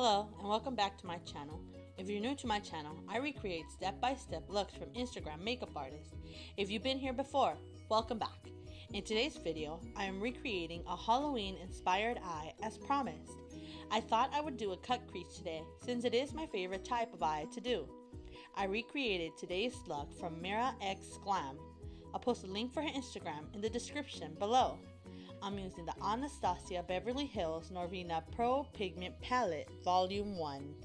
Hello and welcome back to my channel. If you're new to my channel, I recreate step-by-step looks from Instagram makeup artists. If you've been here before, welcome back. In today's video, I am recreating a Halloween-inspired eye as promised. I thought I would do a cut crease today since it is my favorite type of eye to do. I recreated today's look from MiraxGlam. I'll post a link for her Instagram in the description below. I'm using the Anastasia Beverly Hills Norvina Pro Pigment Palette Volume 1.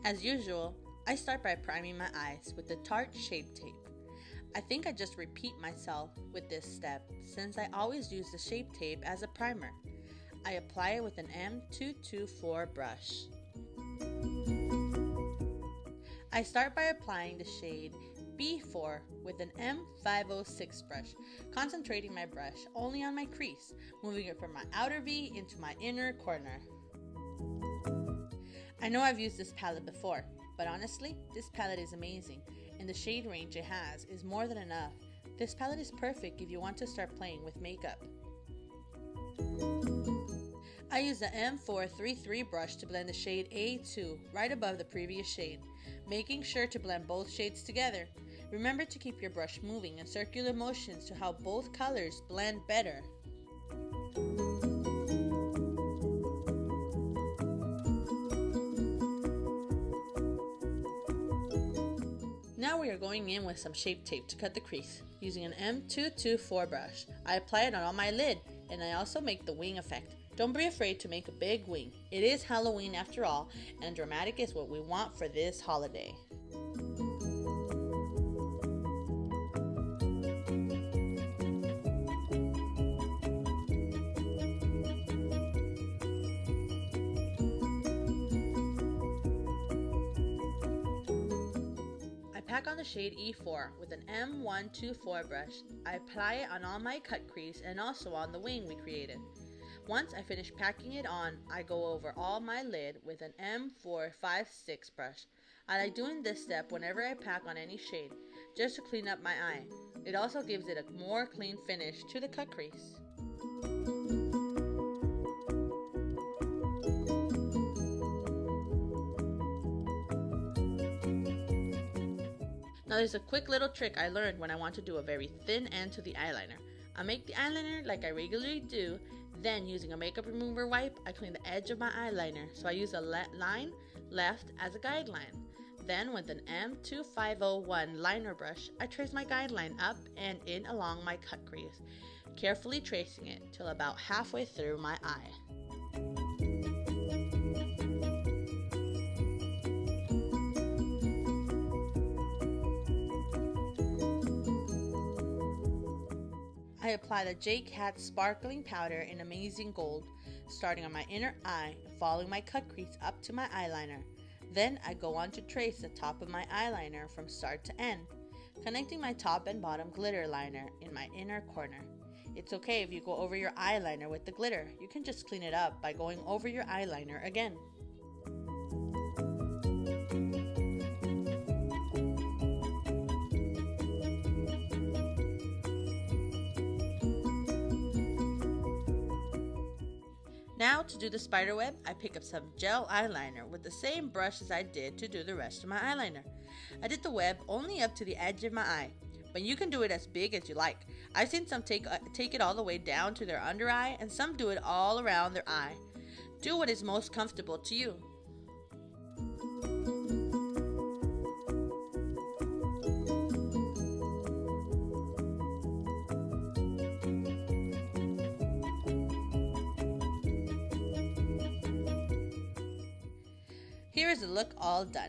As usual, I start by priming my eyes with the Tarte Shape Tape. I think I just repeat myself with this step since I always use the Shape Tape as a primer. I apply it with an M224 brush. I start by applying the shade B4 with an M506 brush, concentrating my brush only on my crease, moving it from my outer V into my inner corner. I know I've used this palette before, but honestly, this palette is amazing, and the shade range it has is more than enough. This palette is perfect if you want to start playing with makeup. I use the M433 brush to blend the shade A2 right above the previous shade, making sure to blend both shades together. Remember to keep your brush moving in circular motions to help both colors blend better. Now we are going in with some Shape Tape to cut the crease. Using an M224 brush, I apply it on my lid, and I also make the wing effect. Don't be afraid to make a big wing. It is Halloween after all, and dramatic is what we want for this holiday. I pack on the shade E4 with an M124 brush. I apply it on all my cut crease and also on the wing we created. Once I finish packing it on, I go over all my lid with an M456 brush. I like doing this step whenever I pack on any shade, just to clean up my eye. It also gives it a more clean finish to the cut crease. Now there's a quick little trick I learned when I want to do a very thin end to the eyeliner. I make the eyeliner like I regularly do, then using a makeup remover wipe, I clean the edge of my eyeliner, so I use a line left as a guideline. Then with an M2501 liner brush, I trace my guideline up and in along my cut crease, carefully tracing it till about halfway through my eye. I apply the J Cat Sparkling Powder in Amazing Gold, starting on my inner eye and following my cut crease up to my eyeliner. Then I go on to trace the top of my eyeliner from start to end, connecting my top and bottom glitter liner in my inner corner. It's okay if you go over your eyeliner with the glitter. You can just clean it up by going over your eyeliner again. Now to do the spider web, I pick up some gel eyeliner with the same brush as I did to do the rest of my eyeliner. I did the web only up to the edge of my eye, but you can do it as big as you like. I've seen some take it all the way down to their under eye, and some do it all around their eye. Do what is most comfortable to you. Here is the look all done.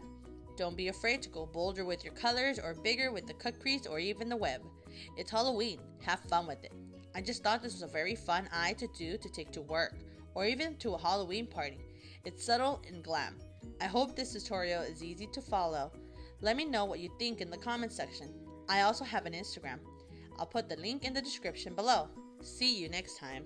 Don't be afraid to go bolder with your colors or bigger with the cut crease or even the web. It's Halloween, have fun with it. I just thought this was a very fun eye to do to take to work or even to a Halloween party. It's subtle and glam. I hope this tutorial is easy to follow. Let me know what you think in the comment section. I also have an Instagram. I'll put the link in the description below. See you next time.